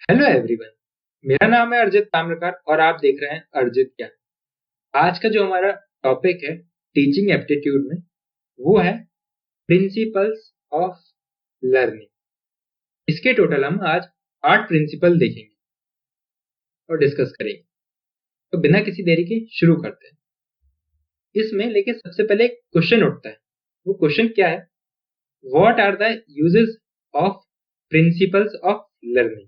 Hello everyone. मेरा नाम है अर्जित ताम्रकार और आप देख रहे हैं अर्जित क्या। आज का जो हमारा टॉपिक है टीचिंग एप्टीट्यूड में, वो है प्रिंसिपल्स ऑफ लर्निंग। इसके टोटल हम आज 8 प्रिंसिपल देखेंगे और डिस्कस करेंगे। तो बिना किसी देरी के शुरू करते हैं। इसमें लेकिन सबसे पहले एक क्वेश्चन उठता है। वो क्वेश्चन क्या है? What are the uses of principles of learning?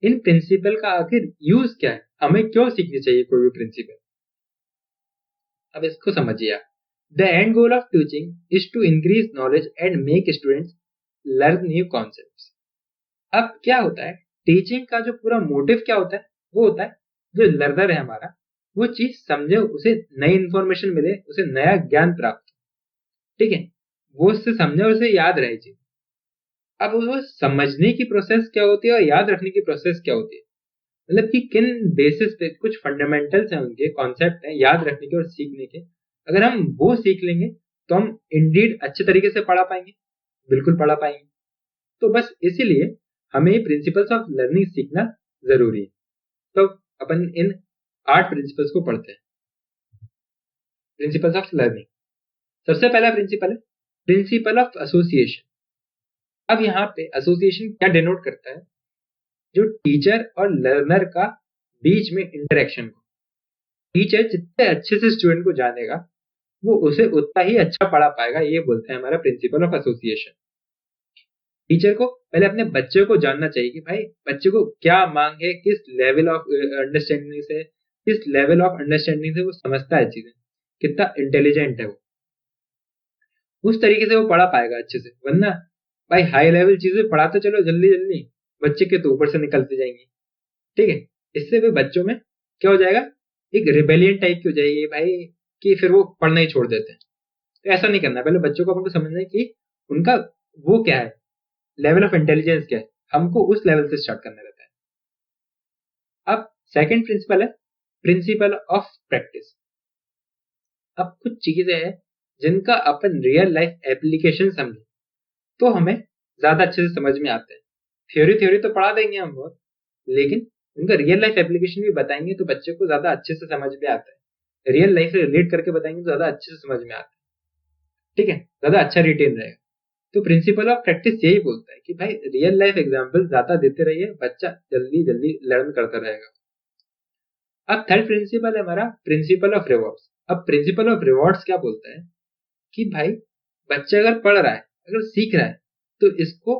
इन प्रिंसिपल का आखिर यूज क्या है? हमें क्यों सीखनी चाहिए कोई भी प्रिंसिपल? अब इसको समझिए आप। The end goal of teaching is to increase knowledge and make students learn new concepts. अब क्या होता है, टीचिंग का जो पूरा मोटिव क्या होता है, वो होता है जो लर्नर है हमारा, वो चीज समझे, उसे नई इंफॉर्मेशन मिले, उसे नया ज्ञान प्राप्त हो। ठीक है, वो उससे समझे और उसे याद रहे चीज। अब वो समझने की प्रोसेस क्या होती है और याद रखने की प्रोसेस क्या होती है, मतलब कि किन बेसिस पे कुछ फंडामेंटल्स हैं, उनके कॉन्सेप्ट हैं याद रखने के और सीखने के। अगर हम वो सीख लेंगे तो हम इंडीड अच्छे तरीके से पढ़ा पाएंगे, बिल्कुल पढ़ा पाएंगे। तो बस इसीलिए हमें प्रिंसिपल्स ऑफ लर्निंग सीखना जरूरी है। तो अपन इन 8 प्रिंसिपल्स को पढ़ते हैं। Principles of learning. सबसे पहला प्रिंसिपल है प्रिंसिपल ऑफ एसोसिएशन। अब यहाँ पे एसोसिएशन क्या डिनोट करता है? जो टीचर और लर्नर का बीच में इंटरेक्शन को। टीचर जितने अच्छे से स्टूडेंट को जानेगा, वो उसे उतना ही अच्छा पढ़ा पाएगा। ये बोलते हैं हमारा प्रिंसिपल ऑफ एसोसिएशन। टीचर को पहले अपने बच्चे को जानना चाहिए कि भाई बच्चे को क्या मांग है, किस लेवल ऑफ अंडरस्टैंडिंग से वो समझता है चीजें, कितना इंटेलिजेंट है वो, उस तरीके से वो पढ़ा पाएगा अच्छे से। वरना भाई हाई लेवल चीजें पढ़ाते चलो जल्दी जल्दी, बच्चे के तो ऊपर से निकलते जाएंगे। ठीक है, इससे भी बच्चों में क्या हो जाएगा, एक रिबेलियन टाइप की हो जाएगी भाई, कि फिर वो पढ़ना ही छोड़ देते हैं। तो ऐसा नहीं करना है। पहले बच्चों को हमको समझना है कि उनका वो क्या है, लेवल ऑफ इंटेलिजेंस क्या है, हमको उस लेवल से स्टार्ट करना रहता है। अब सेकंड प्रिंसिपल है प्रिंसिपल ऑफ प्रैक्टिस। अब कुछ चीजें हैं जिनका अपन रियल लाइफ एप्लीकेशन समझे तो हमें ज्यादा अच्छे से समझ में आते हैं। थ्योरी थ्योरी तो पढ़ा देंगे हम बहुत, लेकिन उनका रियल लाइफ एप्लीकेशन भी बताएंगे तो बच्चे को ज्यादा अच्छे से समझ में आता है। रियल लाइफ से रिलेट करके बताएंगे तो ज्यादा अच्छे से समझ में आता है। ठीक है, ज्यादा अच्छा रिटेन रहेगा। तो प्रिंसिपल ऑफ प्रैक्टिस यही बोलता है कि भाई रियल लाइफ एग्जांपल ज्यादा देते रहिए, बच्चा जल्दी जल्दी लर्न करता रहेगा। अब थर्ड प्रिंसिपल है हमारा प्रिंसिपल ऑफ रिवॉर्ड्स। अब प्रिंसिपल ऑफ रिवॉर्ड्स क्या बोलता है कि भाई बच्चा अगर पढ़ रहा है, अगर सीख रहा है, तो इसको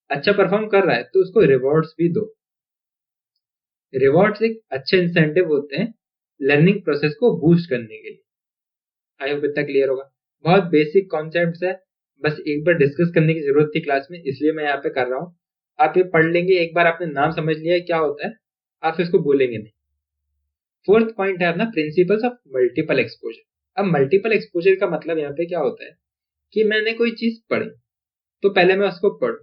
अच्छा परफॉर्म कर रहा है तो उसको रिवॉर्ड्स भी दो। रिवॉर्ड्स एक अच्छे इंसेंटिव होते हैं लर्निंग प्रोसेस को बूस्ट करने के लिए। आई होप इतना क्लियर होगा। बहुत बेसिक कॉन्सेप्ट्स है, बस एक बार डिस्कस करने की जरूरत थी क्लास में, इसलिए मैं यहाँ पे कर रहा हूँ। आप ये पढ़ लेंगे, एक बार आपने नाम समझ लिया है क्या होता है, आप इसको बोलेंगे नहीं। फोर्थ पॉइंट है अपना प्रिंसिपल्स ऑफ मल्टीपल एक्सपोजर। अब मल्टीपल एक्सपोजर का मतलब यहाँ पे क्या होता है कि मैंने कोई चीज पढ़ी, तो पहले मैं उसको पढ़ूं,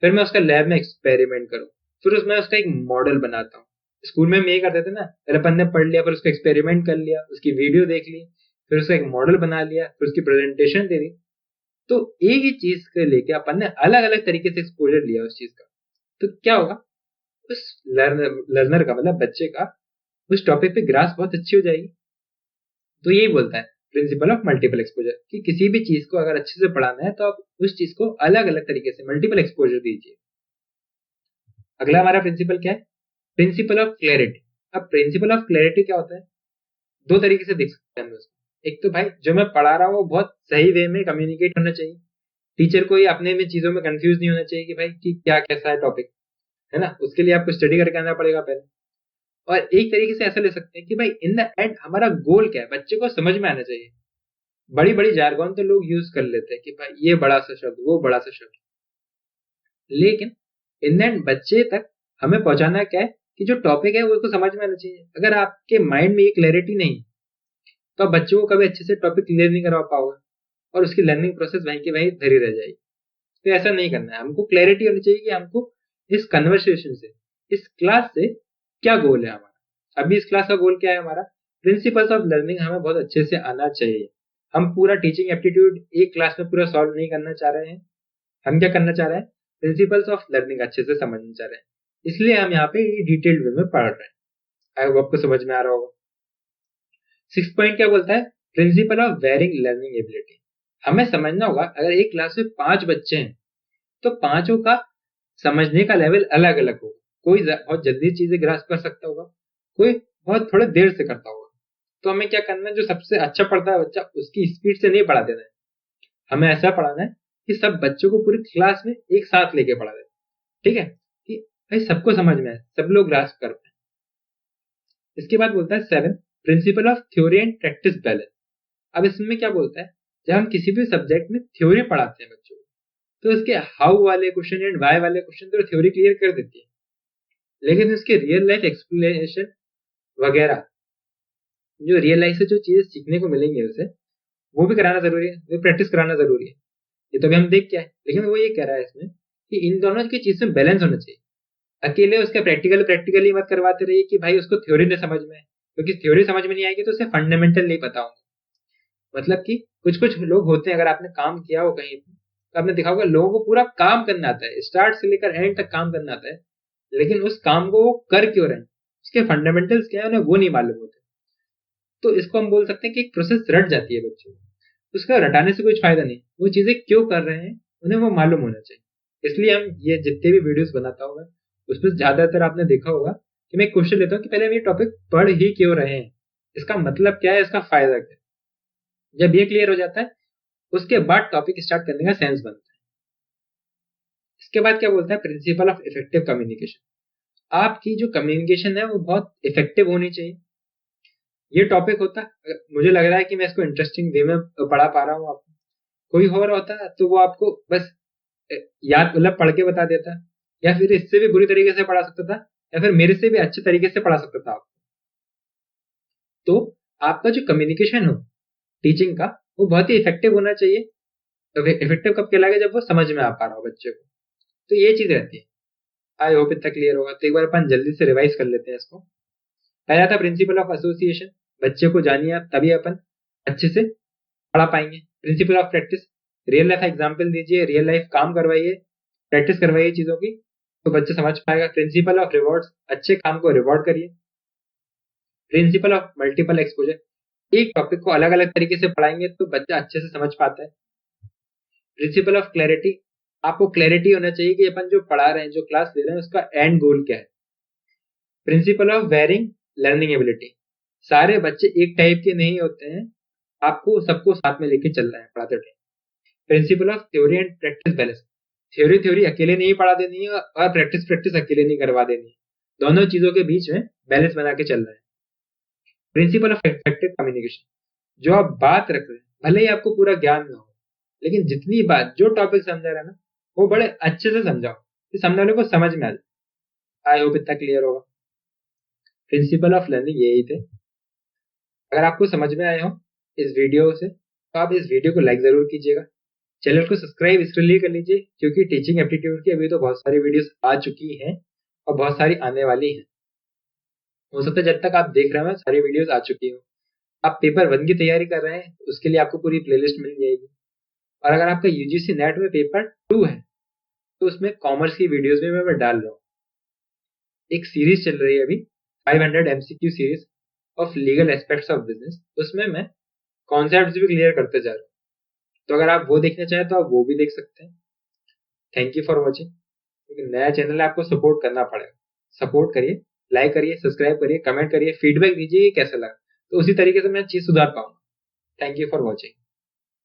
फिर मैं उसका लैब में एक्सपेरिमेंट करूं, फिर उसमें उसका एक मॉडल बनाता हूँ। स्कूल में हम ये करते थे ना, पहले अपन ने पढ़ लिया, फिर उसको एक्सपेरिमेंट कर लिया, उसकी वीडियो देख ली, फिर उसका एक मॉडल बना लिया, फिर उसकी प्रेजेंटेशन दे दी। तो एक ही चीज के लेके अपन ने अलग अलग तरीके से एक्सपोजर लिया उस चीज का। तो क्या होगा, उस लर्नर का मतलब बच्चे का उस टॉपिक पे ग्रास बहुत अच्छी हो जाएगी। तो यही बोलता है प्रिंसिपल ऑफ मल्टीपल एक्सपोजर कि किसी भी चीज को अगर अच्छे से पढ़ाना है तो आप उस चीज को अलग अलग तरीके से मल्टीपल एक्सपोजर दीजिए। अगला हमारा प्रिंसिपल क्या है, प्रिंसिपल ऑफ क्लैरिटी। अब प्रिंसिपल ऑफ क्लैरिटी क्या होता है, दो तरीके से देख सकते हैं हम उसको। एक तो भाई जो मैं पढ़ा रहा हूँ वो बहुत सही वे में कम्युनिकेट होना चाहिए, टीचर को ये अपने में चीजों में कंफ्यूज नहीं होना चाहिए कि भाई कि क्या कैसा है टॉपिक, है ना। उसके लिए आपको स्टडी करके आना पड़ेगा पहले। और एक तरीके से ऐसा ले सकते हैं कि भाई इन द एंड हमारा गोल क्या है, बच्चे को समझ में आना चाहिए। बड़ी बड़ी जारगॉन तो लोग यूज कर लेते हैं कि भाई ये बड़ा सा शब्द, वो बड़ा सा शब्द, लेकिन इन द एंड बच्चे तक हमें पहुंचाना क्या है कि जो टॉपिक है वो उसको समझ में आना चाहिए। अगर आपके माइंड में ये क्लैरिटी नहीं तो आप बच्चों को कभी अच्छे से टॉपिक क्लियर नहीं करवा पाओगे और उसकी लर्निंग प्रोसेस वहीं की वहीं धरी रह जाएगी। तो ऐसा नहीं करना है, हमको क्लैरिटी होनी चाहिए कि हमको इस कन्वर्सेशन से, इस क्लास से क्या गोल है हमारा। अभी इस क्लास का गोल क्या है हमारा, प्रिंसिपल्स ऑफ लर्निंग हमें बहुत अच्छे से आना चाहिए। हम पूरा टीचिंग एप्टीट्यूड एक क्लास में पूरा सॉल्व नहीं करना चाह रहे हैं। हम क्या करना चाह रहे हैं, प्रिंसिपल्स ऑफ लर्निंग अच्छे से समझना चाह रहे हैं। इसलिए हम यहाँ पे डिटेल्ड वे में पढ़ रहे हैं। आई होप आपको समझ में आ रहा होगा। 6 पॉइंट क्या बोलता है? Principle of varying learning ability. हमें समझना होगा अगर एक क्लास में 5 बच्चे हैं तो पांचों का समझने का लेवल अलग अलग होगा। कोई बहुत जल्दी चीजें ग्रास्प कर सकता होगा, कोई बहुत थोड़े देर से करता होगा। तो हमें क्या करना है, जो सबसे अच्छा पढ़ता है बच्चा उसकी स्पीड से नहीं पढ़ा देना है, हमें ऐसा पढ़ाना है कि सब बच्चों को पूरी क्लास में एक साथ लेके पढ़ा दे। ठीक है, कि भाई सबको समझ में आए, सब लोग ग्रास्प कर पाए। इसके बाद बोलता है 7 principle of theory and practice balance. अब इसमें क्या बोलता है, जब हम किसी भी सब्जेक्ट में थ्योरी पढ़ाते हैं बच्चों को तो इसके हाउ वाले क्वेश्चन एंड वाई वाले क्वेश्चन तो थ्योरी क्लियर कर देती है, लेकिन इसके रियल लाइफ एक्सप्लेनेशन वगैरह जो रियल लाइफ से जो चीजें सीखने को मिलेंगी उसे, वो भी कराना जरूरी है, वो प्रैक्टिस कराना जरूरी है। ये तो अभी हम देख क्या है, लेकिन वो ये कह रहा है इसमें कि इन दोनों की चीज में बैलेंस होना चाहिए। अकेले उसका प्रैक्टिकली मत करवाते रहिए कि भाई उसको थ्योरी नहीं समझ में है, क्योंकि थ्योरी समझ में नहीं आएगी तो उसे फंडामेंटल नहीं पता होंगे। मतलब कि कुछ कुछ लोग होते हैं, अगर आपने काम किया हो कहीं तो आपने देखा होगा लोगों को पूरा काम करना आता है, स्टार्ट से लेकर एंड तक काम करना आता है, लेकिन उस काम को वो कर क्यों रहे हैं, उसके फंडामेंटल्स क्या है उन्हें वो नहीं मालूम होते। तो इसको हम बोल सकते हैं कि एक प्रोसेस रट जाती है बच्चों को, उसका रटाने से कुछ फायदा नहीं, वो चीजें क्यों कर रहे हैं उन्हें वो मालूम होना चाहिए। इसलिए हम ये जितने भी वीडियोस बनाता होगा उसमें ज्यादातर आपने देखा होगा कि मैं क्वेश्चन लेता हूँ कि पहले हम ये टॉपिक पढ़ ही क्यों रहे हैं, इसका मतलब क्या है, इसका फायदा क्या है। जब ये क्लियर हो जाता है उसके बाद टॉपिक स्टार्ट करने का सेंस बनता है। इसके बाद क्या बोलता है, प्रिंसिपल ऑफ इफेक्टिव कम्युनिकेशन। आपकी जो कम्युनिकेशन है वो बहुत इफेक्टिव होनी चाहिए। ये टॉपिक होता, मुझे लग रहा है कि मैं इसको इंटरेस्टिंग वे में पढ़ा पा रहा हूँ आपको, कोई और होता तो वो आपको बस याद मतलब पढ़ के बता देता, या फिर इससे भी बुरी तरीके से पढ़ा सकता था, या फिर मेरे से भी अच्छे तरीके से पढ़ा सकता था आपको। तो आपका जो कम्युनिकेशन हो टीचिंग का वो बहुत ही इफेक्टिव होना चाहिए। इफेक्टिव कब कहलाएगा, जब वो समझ में आ पा रहा हो बच्चे को। तो ये चीज रहती है। आई होप इतना क्लियर होगा। तो एक बार अपन जल्दी से रिवाइज कर लेते हैं इसको। पहला था प्रिंसिपल ऑफ एसोसिएशन, बच्चे को जानिए आप तभी अपन अच्छे से पढ़ा पाएंगे। Principle of practice, real life example दीजिए, रियल लाइफ काम करवाइए, प्रैक्टिस करवाइए चीजों की तो बच्चे समझ पाएगा। प्रिंसिपल ऑफ रिवॉर्ड्स, अच्छे काम को रिवॉर्ड करिए। प्रिंसिपल ऑफ मल्टीपल एक्सपोजर, एक टॉपिक को अलग अलग तरीके से पढ़ाएंगे तो बच्चा अच्छे से समझ पाता है। प्रिंसिपल ऑफ क्लैरिटी, आपको क्लैरिटी होना चाहिए कि अपन जो पढ़ा रहे हैं, जो क्लास ले रहे हैं उसका एंड गोल क्या है। Principle of varying learning ability, सारे बच्चे एक टाइप के नहीं होते हैं, आपको सबको साथ में लेके चलना है पढ़ाते time. Principle of theory and practice balance, theory theory अकेले नहीं पढ़ा देनी है और प्रैक्टिस प्रैक्टिस अकेले नहीं करवा देनी है, दोनों चीजों के बीच में बैलेंस बना के चलना है। प्रिंसिपल ऑफ इफेक्टिव कम्युनिकेशन, जो आप बात रख रहे हैं भले ही आपको पूरा ज्ञान ना हो, लेकिन जितनी बात जो टॉपिक समझा रहा है ना वो बड़े अच्छे से समझाओ कि सामने वाले को समझ में आ जाए। आई होप इतना क्लियर होगा। प्रिंसिपल ऑफ लर्निंग यही थे। अगर आपको समझ में आए हो इस वीडियो से तो आप इस वीडियो को लाइक जरूर कीजिएगा, चैनल को सब्सक्राइब इसके लिए कर लीजिए क्योंकि टीचिंग एप्टीट्यूड की अभी तो बहुत सारी वीडियोस आ चुकी हैं और बहुत सारी आने वाली हैं। हो सकता है जब तक आप देख रहे हो सारी वीडियोस आ चुकी हो। आप पेपर 1 की तैयारी कर रहे हैं उसके लिए आपको पूरी प्लेलिस्ट मिल जाएगी। और अगर आपका यूजीसी नेट में पेपर 2 है तो उसमें कॉमर्स की वीडियोस भी मैं डाल रहा हूँ। एक सीरीज चल रही है अभी 500 MCQ series of legal aspects of business, उसमें मैं कॉन्सेप्ट्स भी क्लियर करते जा रहा हूँ। तो अगर आप वो देखना चाहें तो आप वो भी देख सकते हैं। Thank you for watching. क्योंकि नया चैनल है आपको सपोर्ट करना पड़ेगा, सपोर्ट करिए, लाइक करिए, सब्सक्राइब करिए, कमेंट करिए, फीडबैक दीजिए कैसा लगा तो उसी तरीके से मैं चीज सुधार पाऊंगा। Thank you for watching.